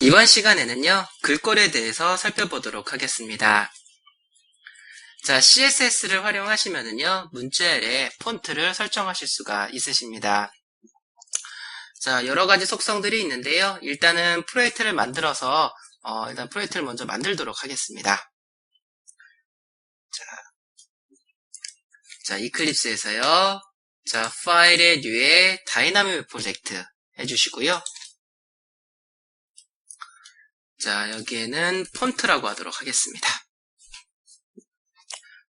이번 시간에는요, 글꼴에 대해서 살펴보도록 하겠습니다. 자, CSS를 활용하시면은요, 문자열의 폰트를 설정하실 수가 있으십니다. 자, 여러 가지 속성들이 있는데요. 일단은 프로젝트를 만들어서, 일단 프로젝트를 먼저 만들도록 하겠습니다. 자, 이클립스에서요, 자, 파일의 뉴에 다이나믹 프로젝트 해주시고요. 자, 여기에는 폰트라고 하도록 하겠습니다.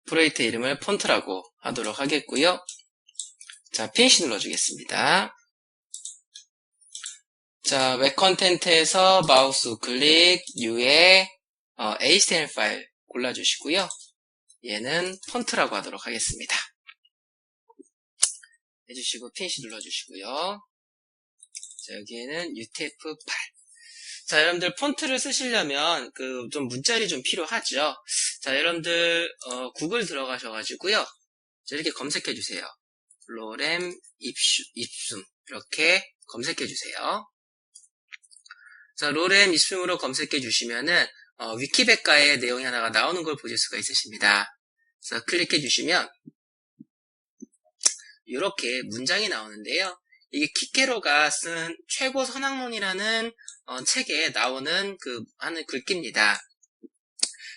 프로젝트 이름을 폰트라고 하도록 하겠고요. 자, 피니시 눌러주겠습니다. 자, 웹 컨텐트에서 마우스 우클릭, U에 HTML 파일 골라주시고요. 얘는 폰트라고 하도록 하겠습니다. 해주시고 피니시 눌러주시고요. 자, 여기에는 UTF-8. 자, 여러분들 폰트를 쓰시려면 좀 문자열이 좀 필요하죠. 자, 여러분들 구글 들어가셔가지고요. 자, 이렇게 검색해주세요. 로렘 입숨 이렇게 검색해주세요. 자, 로렘 입숨으로 검색해주시면은 위키백과의 내용이 하나가 나오는 걸 보실 수가 있으십니다. 그래서 클릭해주시면 이렇게 문장이 나오는데요. 이게 키케로가 쓴 최고 선학론이라는 책에 나오는 하는 글귀입니다.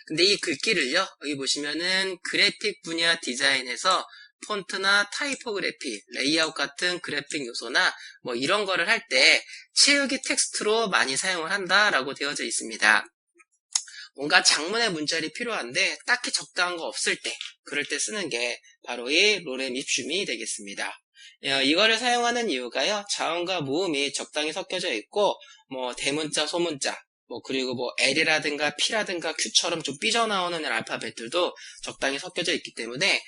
근데 이 글귀를요, 여기 보시면은 그래픽 분야 디자인에서 폰트나 타이포그래피, 레이아웃 같은 그래픽 요소나 뭐 이런 거를 할 때 채우기 텍스트로 많이 사용을 한다라고 되어져 있습니다. 뭔가 장문의 문자열이 필요한데 딱히 적당한 거 없을 때, 그럴 때 쓰는 게 바로 이 로렘 입숨이 되겠습니다. 이거를 사용하는 이유가요, 자음과 모음이 적당히 섞여져 있고, 뭐 대문자, 소문자, 그리고 L이라든가 P라든가 Q처럼 좀 삐져나오는 알파벳들도 적당히 섞여져 있기 때문에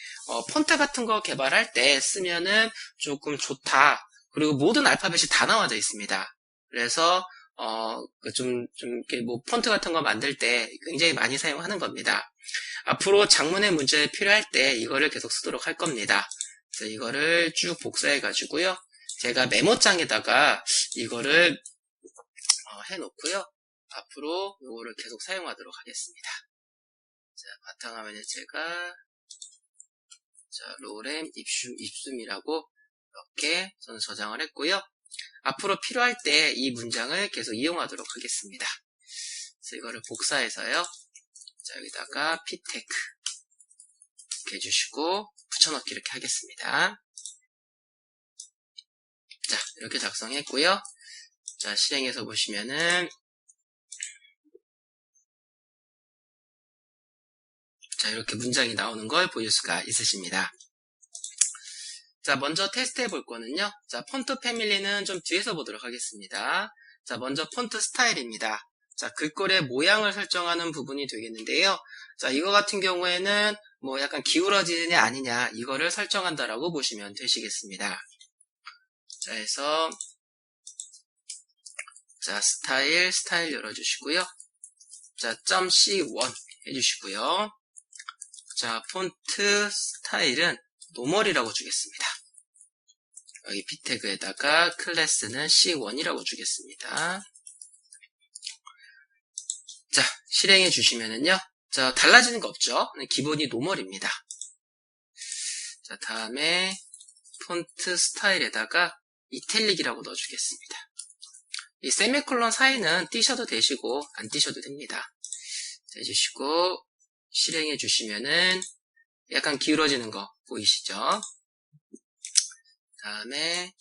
폰트 같은 거 개발할 때 쓰면은 조금 좋다. 그리고 모든 알파벳이 다 나와져 있습니다. 그래서 이렇게 폰트 같은 거 만들 때 굉장히 많이 사용하는 겁니다. 앞으로 장문의 문자에 필요할 때 이거를 계속 쓰도록 할 겁니다. 그래서 이거를 쭉 복사해 가지고요. 제가 메모장에다가 이거를 해놓고요. 앞으로 이거를 계속 사용하도록 하겠습니다. 자, 바탕화면에 제가 로렘 입숨이라고 이렇게 저는 저장을 했고요. 앞으로 필요할 때 이 문장을 계속 이용하도록 하겠습니다. 그래서 이거를 복사해서요. 자, 여기다가 ptex 이렇게 해주시고 붙여넣기 이렇게 하겠습니다. 자, 이렇게 작성했고요. 자, 실행해서 보시면은 자, 이렇게 문장이 나오는 걸 보실 수가 있으십니다. 자, 먼저 테스트 해볼 거는요. 자, 폰트 패밀리는 좀 뒤에서 보도록 하겠습니다. 자, 먼저 폰트 스타일입니다. 자, 글꼴의 모양을 설정하는 부분이 되겠는데요. 자, 이거 같은 경우에는 약간 기울어지느냐 아니냐 이거를 설정한다라고 보시면 되시겠습니다. 자, 해서 자, 스타일 열어주시고요. 자, .c1 해주시고요. 자, 폰트 스타일은 노멀이라고 주겠습니다. 여기 p태그에다가 클래스는 C1이라고 주겠습니다. 자, 실행해 주시면은요. 자, 달라지는 거 없죠? 기본이 노멀입니다. 자, 다음에 폰트 스타일에다가 이탈릭이라고 넣어주겠습니다. 이 세미콜론 사이는 띄셔도 되시고 안 띄셔도 됩니다. 자, 해주시고 실행해 주시면은 약간 기울어지는 거 보이시죠? 다음에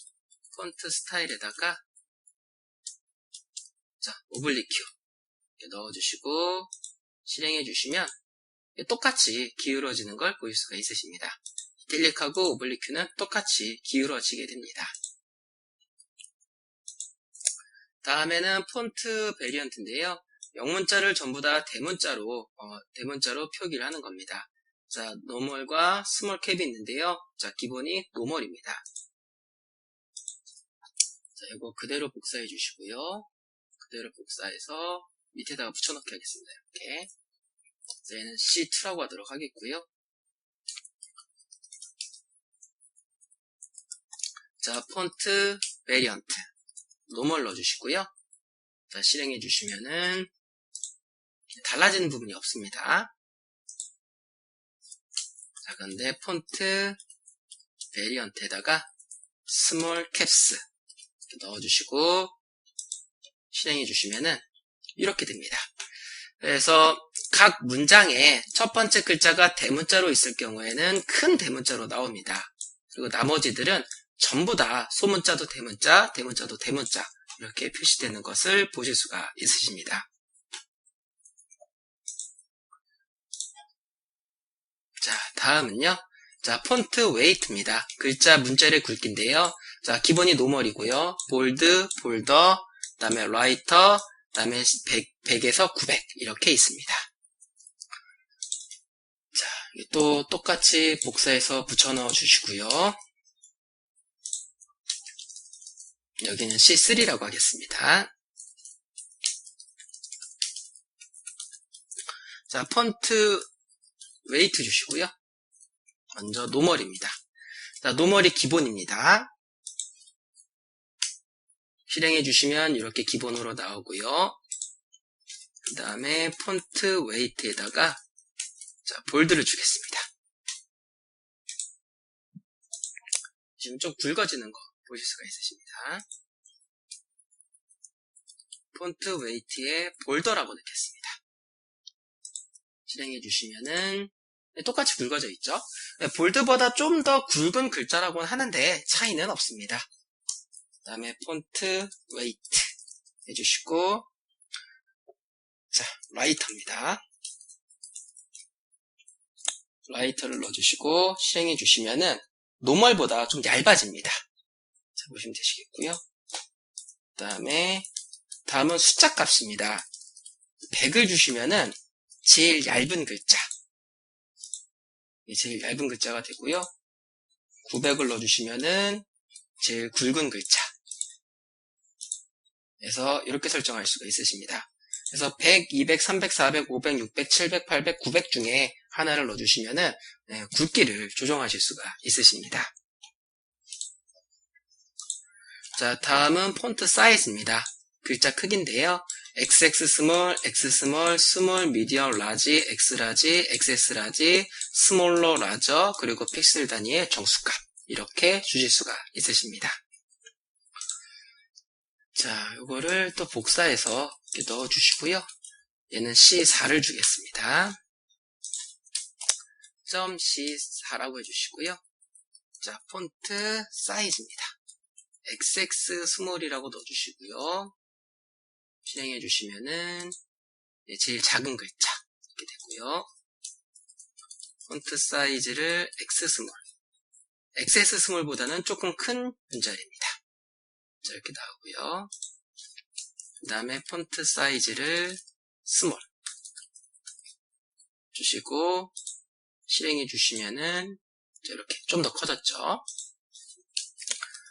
폰트 스타일에다가 자, 오블리큐 넣어주시고 실행해 주시면 똑같이 기울어지는 걸 보일 수가 있으십니다. 이탈릭하고 오블리큐는 똑같이 기울어지게 됩니다. 다음에는 폰트 베리언트인데요. 영문자를 전부 다 대문자로 표기를 하는 겁니다. 자, 노멀과 스몰 캡이 있는데요. 자, 기본이 노멀입니다. 자, 이거 그대로 복사해 주시고요. 그대로 복사해서 밑에다가 붙여넣기 하겠습니다. 이렇게. 자, 얘는 C2라고 하도록 하겠고요. 자, 폰트 베리언트 노멀 넣어주시고요. 자, 실행해 주시면은 달라지는 부분이 없습니다. 자, 그런데 폰트 베리언트에다가 스몰 캡스 넣어주시고 실행해 주시면은 이렇게 됩니다. 그래서 각 문장에 첫 번째 글자가 대문자로 있을 경우에는 큰 대문자로 나옵니다. 그리고 나머지들은 전부 다 소문자도 대문자, 대문자도 대문자 이렇게 표시되는 것을 보실 수가 있으십니다. 자, 다음은요. 자, 폰트 웨이트입니다. 글자 문자의 굵기인데요. 자, 기본이 노멀이고요. 볼드, 볼더, 그 다음에 라이터, 그 다음에 100에서 900 이렇게 있습니다. 자, 또 똑같이 복사해서 붙여 넣어 주시고요. 여기는 C3라고 하겠습니다. 자, 폰트 웨이트 주시고요. 먼저 노멀입니다. 자, 노멀이 기본입니다. 실행해 주시면 이렇게 기본으로 나오고요. 그 다음에 폰트 웨이트에다가 자, 볼드를 주겠습니다. 지금 좀 굵어지는 거 보실 수가 있으십니다. 폰트 웨이트에 볼더라고 넣겠습니다. 실행해 주시면은 똑같이 굵어져 있죠. 볼드보다 좀 더 굵은 글자라고는 하는데 차이는 없습니다. 그 다음에 폰트 웨이트 해주시고 자, 라이터입니다. 라이터를 넣어주시고 실행해 주시면은 노멀보다 좀 얇아집니다. 자, 보시면 되시겠고요. 그 다음은 숫자 값입니다. 100을 주시면은 제일 얇은 글자, 제일 얇은 글자가 되고요. 900을 넣어주시면은 제일 굵은 글자. 그래서 이렇게 설정할 수가 있으십니다. 그래서 100, 200, 300, 400, 500, 600, 700, 800, 900 중에 하나를 넣어주시면은 굵기를 조정하실 수가 있으십니다. 자, 다음은 폰트 사이즈입니다. 글자 크기인데요. XX 스몰, X 스몰, 스몰, 미디엄, 라지, X 라지, XS 라지, 스몰러, 라저, 그리고 픽셀 단위의 정수값 이렇게 주실 수가 있으십니다. 자, 이거를 또 복사해서 이렇게 넣어주시고요. 얘는 C4를 주겠습니다. .C4라고 해주시고요. 자, 폰트 사이즈입니다. XX 스몰이라고 넣어주시고요. 실행해 주시면은 제일 작은 글자 이렇게 되고요. 폰트 사이즈를 X 스몰, XS 스몰보다는 조금 큰 문자입니다. 자, 이렇게 나오고요. 그 다음에 폰트 사이즈를 스몰 주시고 실행해 주시면은 이렇게 좀 더 커졌죠.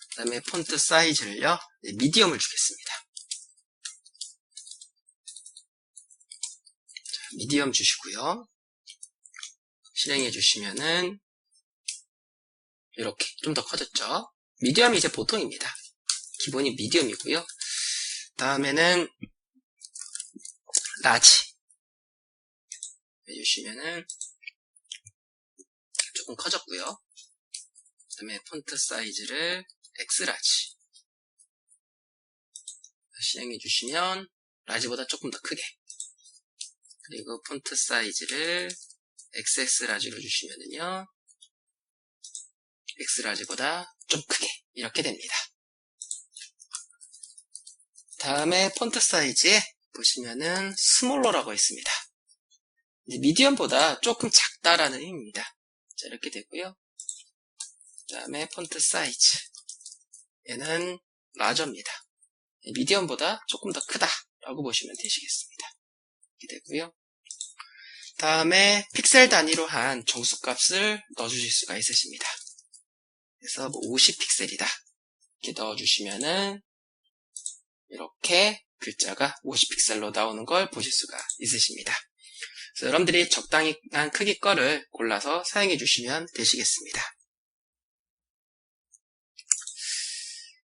그 다음에 폰트 사이즈를요, 미디엄을 주겠습니다. 자, 미디엄 주시고요. 실행해 주시면은 이렇게 좀 더 커졌죠. 미디엄이 이제 보통입니다. 기본이 미디엄이고요. 다음에는 라지 해주시면은 조금 커졌고요. 그 다음에 폰트 사이즈를 X라지 실행해 주시면 라지보다 조금 더 크게, 그리고 폰트 사이즈를 XS라지로 주시면은요 X라지보다 좀 크게 이렇게 됩니다. 다음에 폰트 사이즈에 보시면은 스몰러라고 있습니다. 미디엄보다 조금 작다라는 의미입니다. 자, 이렇게 되고요. 그 다음에 폰트 사이즈, 얘는 라저입니다. 미디엄보다 조금 더 크다라고 보시면 되시겠습니다. 이렇게 되고요. 다음에 픽셀 단위로 한 정수값을 넣어주실 수가 있으십니다. 그래서 50픽셀이다 이렇게 넣어주시면은 이렇게 글자가 50픽셀로 나오는 걸 보실 수가 있으십니다. 그래서 여러분들이 적당한 크기 거를 골라서 사용해 주시면 되시겠습니다.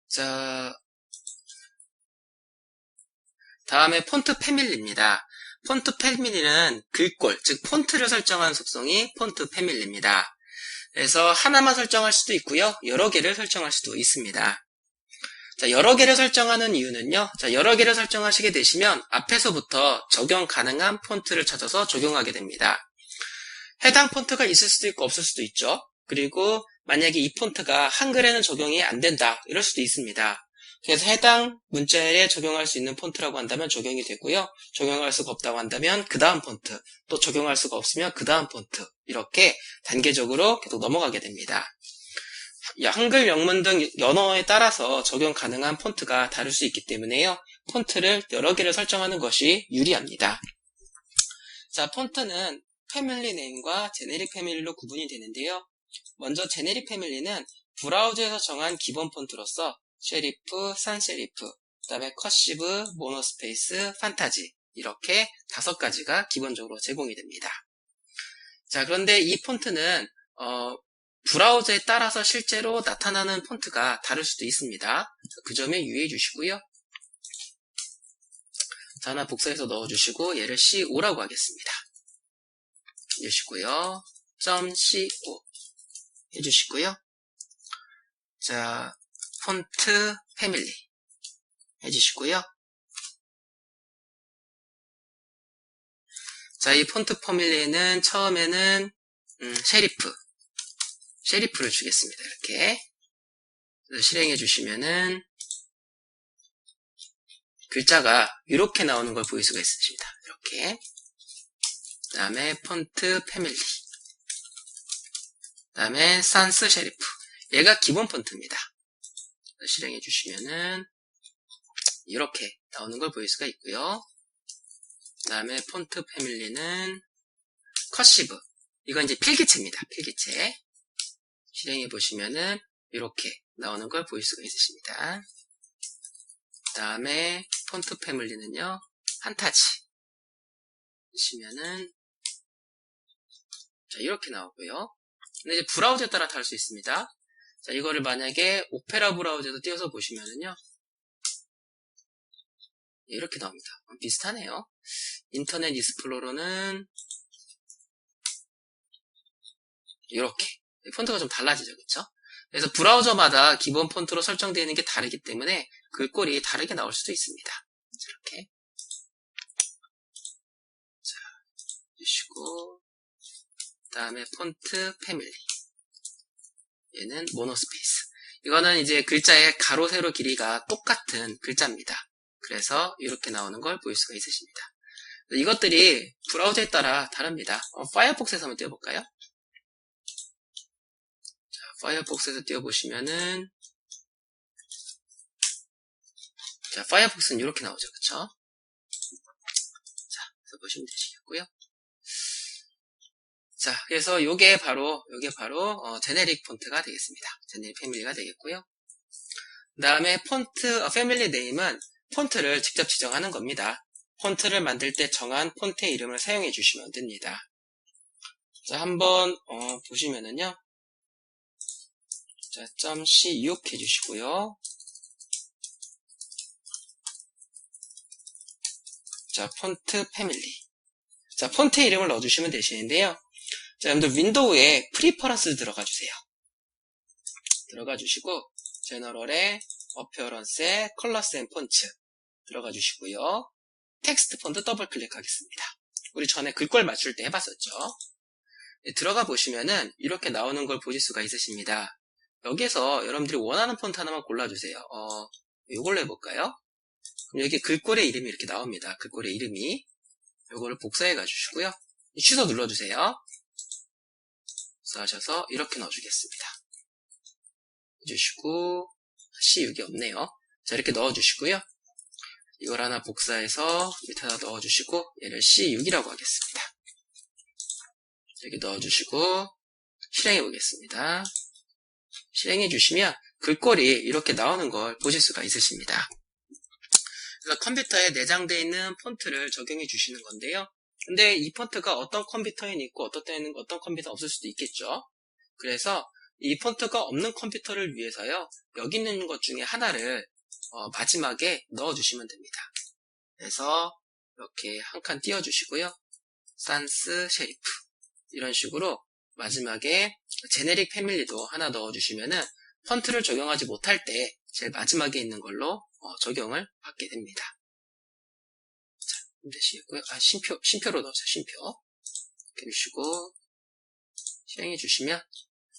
자, 다음에 폰트 패밀리입니다. 폰트 패밀리는 글꼴, 즉 폰트를 설정한 속성이 폰트 패밀리입니다. 그래서 하나만 설정할 수도 있고요. 여러 개를 설정할 수도 있습니다. 자, 여러 개를 설정하는 이유는요. 자, 여러 개를 설정하시게 되시면 앞에서부터 적용 가능한 폰트를 찾아서 적용하게 됩니다. 해당 폰트가 있을 수도 있고 없을 수도 있죠. 그리고 만약에 이 폰트가 한글에는 적용이 안 된다. 이럴 수도 있습니다. 그래서 해당 문자열에 적용할 수 있는 폰트라고 한다면 적용이 되고요. 적용할 수가 없다고 한다면 그 다음 폰트, 또 적용할 수가 없으면 그 다음 폰트, 이렇게 단계적으로 계속 넘어가게 됩니다. 한글, 영문 등 언어에 따라서 적용 가능한 폰트가 다를 수 있기 때문에요. 폰트를 여러 개를 설정하는 것이 유리합니다. 자, 폰트는 패밀리 네임과 제네릭 패밀리로 구분이 되는데요. 먼저 제네릭 패밀리는 브라우저에서 정한 기본 폰트로서 쉐리프, 산쉐리프, 그 다음에 커시브, 모노스페이스, 판타지, 이렇게 5가지가 기본적으로 제공이 됩니다. 자, 그런데 이 폰트는 브라우저에 따라서 실제로 나타나는 폰트가 다를 수도 있습니다. 그 점에 유의해 주시고요. 자, 하나 복사해서 넣어주시고 얘를 C5라고 하겠습니다. 해주시고요. .co 해주시고요. 자, 폰트 패밀리 해주시고요. 자, 이 폰트 패밀리는 처음에는 쉐리프를 주겠습니다. 이렇게 실행해 주시면은 글자가 이렇게 나오는 걸 보일 수가 있으십니다. 이렇게. 그 다음에 폰트 패밀리, 그 다음에 산스 쉐리프, 얘가 기본 폰트입니다. 실행해 주시면은 이렇게 나오는 걸 보일 수가 있고요. 그 다음에 폰트 패밀리는 커시브, 이건 이제 필기체입니다. 필기체. 실행해 보시면은 이렇게 나오는 걸 보일 수가 있으십니다. 그 다음에 폰트 패밀리는요, 판타지 보시면은 자, 이렇게 나오고요. 근데 이제 브라우저에 따라 다를 수 있습니다. 자, 이거를 만약에 오페라 브라우저에서 띄워서 보시면은요, 이렇게 나옵니다. 비슷하네요. 인터넷 익스플로러는 이렇게 폰트가 좀 달라지죠, 그렇죠? 그래서 브라우저마다 기본 폰트로 설정되어 있는 게 다르기 때문에 글꼴이 다르게 나올 수도 있습니다. 이렇게 자, 주시고 그 다음에 폰트 패밀리, 얘는 모노스페이스. 이거는 이제 글자의 가로 세로 길이가 똑같은 글자입니다. 그래서 이렇게 나오는 걸 볼 수가 있으십니다. 이것들이 브라우저에 따라 다릅니다. 파이어폭스에서 한번 띄워볼까요? 자, 파이어폭스에서 띄워보시면은 자, 파이어폭스는 이렇게 나오죠, 그쵸? 자, 그래서 보시면 되시겠고요. 자, 그래서 요게 바로 제네릭 폰트가 되겠습니다. 제네릭 패밀리가 되겠고요. 그 다음에 폰트, 패밀리 네임은 폰트를 직접 지정하는 겁니다. 폰트를 만들 때 정한 폰트의 이름을 사용해 주시면 됩니다. 자, 한번 보시면은요. 자, .c6 해주시고요. 자, 폰트 패밀리. 자, 폰트 이름을 넣어주시면 되시는데요. 자, 여러분들 윈도우에 프리퍼런스 들어가 주세요. 들어가 주시고 제너럴에 어피어런스에 컬러스 앤 폰트 들어가 주시고요. 텍스트 폰트 더블 클릭하겠습니다. 우리 전에 글꼴 맞출 때 해봤었죠. 네, 들어가 보시면은 이렇게 나오는 걸 보실 수가 있으십니다. 여기에서 여러분들이 원하는 폰트 하나만 골라주세요. 이걸로 해볼까요? 그럼 여기 글꼴의 이름이 이렇게 나옵니다. 글꼴의 이름이. 이거를 복사해 가주시고요. 취소 눌러주세요. 복사하셔서 이렇게 넣어주겠습니다. 해주시고 C6이 없네요. 자, 이렇게 넣어주시고요. 이걸 하나 복사해서 밑에다 넣어주시고 얘를 C6이라고 하겠습니다. 여기 넣어주시고 실행해 보겠습니다. 실행해 주시면 글꼴이 이렇게 나오는 걸 보실 수가 있으십니다. 그래서 컴퓨터에 내장되어 있는 폰트를 적용해 주시는 건데요. 근데 이 폰트가 어떤 컴퓨터에는 있고 어떤 때는 어떤 컴퓨터 없을 수도 있겠죠. 그래서 이 폰트가 없는 컴퓨터를 위해서요, 여기 있는 것 중에 하나를 마지막에 넣어 주시면 됩니다. 그래서 이렇게 한 칸 띄워주시고요. 산스 셰리프 이런 식으로 마지막에 제네릭 패밀리도 하나 넣어주시면은 펀트를 적용하지 못할 때 제일 마지막에 있는 걸로 적용을 받게 됩니다. 자, 힘드시고요. 심표로 넣으세요. 심표. 이렇게 해주시고 실행해 주시면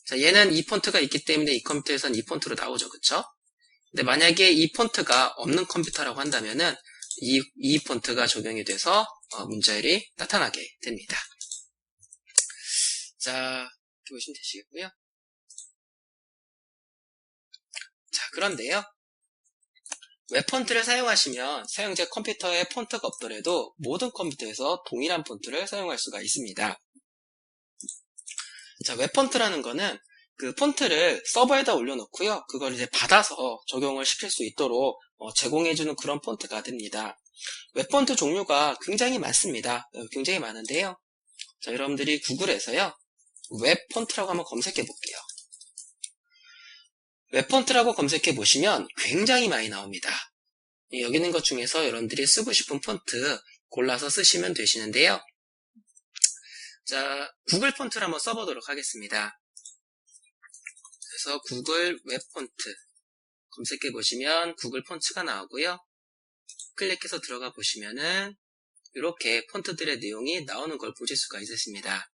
자, 얘는 이 폰트가 있기 때문에 이 컴퓨터에서는 이 폰트로 나오죠. 그쵸? 근데 만약에 이 폰트가 없는 컴퓨터라고 한다면은 이 폰트가 적용이 돼서 문자열이 나타나게 됩니다. 자, 이렇게 보시면 되시겠고요. 자, 그런데요. 웹 폰트를 사용하시면 사용자 컴퓨터에 폰트가 없더라도 모든 컴퓨터에서 동일한 폰트를 사용할 수가 있습니다. 자, 웹 폰트라는 거는 그 폰트를 서버에다 올려놓고요. 그걸 이제 받아서 적용을 시킬 수 있도록 제공해주는 그런 폰트가 됩니다. 웹 폰트 종류가 굉장히 많습니다. 굉장히 많은데요. 자, 여러분들이 구글에서요. 웹 폰트라고 한번 검색해 볼게요. 웹 폰트라고 검색해 보시면 굉장히 많이 나옵니다. 여기 있는 것 중에서 여러분들이 쓰고 싶은 폰트 골라서 쓰시면 되시는데요. 자, 구글 폰트를 한번 써보도록 하겠습니다. 그래서 구글 웹 폰트 검색해 보시면 구글 폰트가 나오고요. 클릭해서 들어가 보시면은 이렇게 폰트들의 내용이 나오는 걸 보실 수가 있으십니다.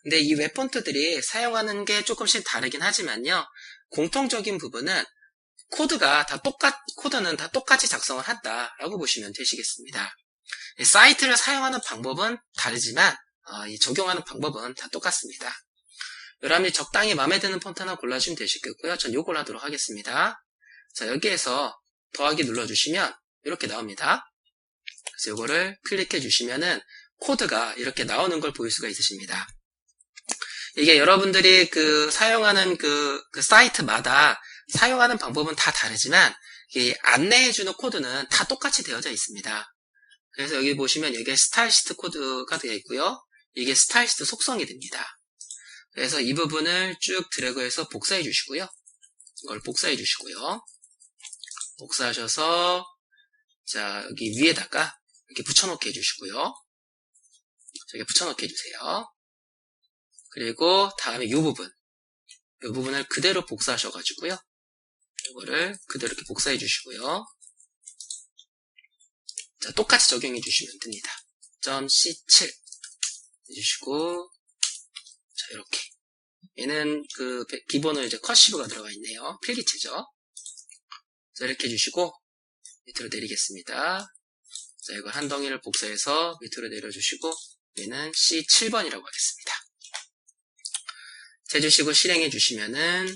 근데 이 웹 폰트들이 사용하는 게 조금씩 다르긴 하지만요. 공통적인 부분은 코드는 다 똑같이 작성을 한다라고 보시면 되시겠습니다. 사이트를 사용하는 방법은 다르지만 이 적용하는 방법은 다 똑같습니다. 여러분이 적당히 마음에 드는 폰트 하나 골라주시면 되시겠고요. 전 요걸 하도록 하겠습니다. 자, 여기에서 더하기 눌러주시면 이렇게 나옵니다. 그래서 요거를 클릭해 주시면은 코드가 이렇게 나오는 걸 보일 수가 있으십니다. 이게 여러분들이 사용하는 그 사이트마다 사용하는 방법은 다 다르지만 이 안내해주는 코드는 다 똑같이 되어져 있습니다. 그래서 여기 보시면 여기에 스타일시트 코드가 되어 있고요. 이게 스타일시트 속성이 됩니다. 그래서 이 부분을 쭉 드래그해서 복사해 주시고요. 이걸 복사해 주시고요. 복사하셔서 자, 여기 위에다가 이렇게 붙여놓게 해주시고요. 저기 붙여놓게 해주세요. 그리고 다음에 이 부분을 그대로 복사하셔가지고요. 이거를 그대로 이렇게 복사해 주시고요. 자, 똑같이 적용해 주시면 됩니다. .c7 해주시고, 자, 이렇게. 얘는 기본으로 이제 커시브가 들어가 있네요. 필기체죠. 자, 이렇게 해주시고, 밑으로 내리겠습니다. 자, 이거 한 덩이를 복사해서 밑으로 내려주시고, 얘는 C7번이라고 하겠습니다. 해주시고 실행해 주시면은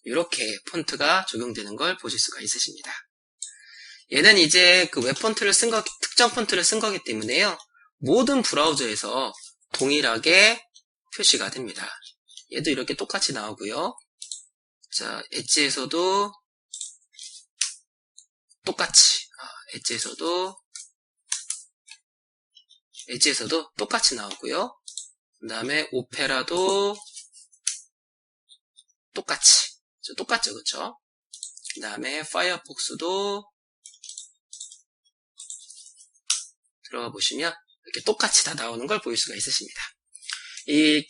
이렇게 폰트가 적용되는 걸 보실 수가 있으십니다. 얘는 이제 웹 폰트를 특정 폰트를 쓴 거기 때문에요. 모든 브라우저에서 동일하게 표시가 됩니다. 얘도 이렇게 똑같이 나오고요. 자, 엣지에서도 똑같이, 엣지에서도 똑같이 나오고요. 그 다음에 오페라도 똑같죠, 그쵸? 그 다음에 파이어폭스도 들어가 보시면 이렇게 똑같이 다 나오는 걸 보일 수가 있으십니다. 이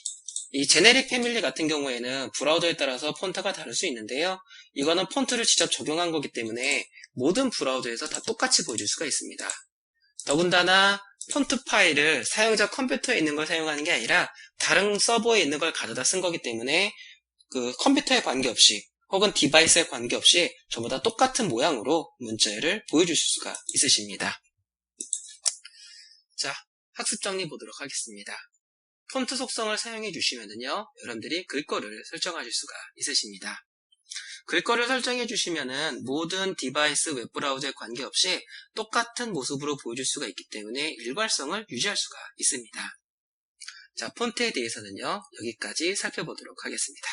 제네릭 패밀리 같은 경우에는 브라우저에 따라서 폰트가 다를 수 있는데요. 이거는 폰트를 직접 적용한 거기 때문에 모든 브라우저에서 다 똑같이 보여줄 수가 있습니다. 더군다나 폰트 파일을 사용자 컴퓨터에 있는 걸 사용하는 게 아니라 다른 서버에 있는 걸 가져다 쓴 거기 때문에 컴퓨터에 관계없이 혹은 디바이스에 관계없이 전부 다 똑같은 모양으로 문자열을 보여주실 수가 있으십니다. 자, 학습 정리 보도록 하겠습니다. 폰트 속성을 사용해 주시면은요, 여러분들이 글꼴을 설정하실 수가 있으십니다. 글꼴을 설정해 주시면은 모든 디바이스 웹브라우저에 관계없이 똑같은 모습으로 보여줄 수가 있기 때문에 일괄성을 유지할 수가 있습니다. 자, 폰트에 대해서는요, 여기까지 살펴보도록 하겠습니다.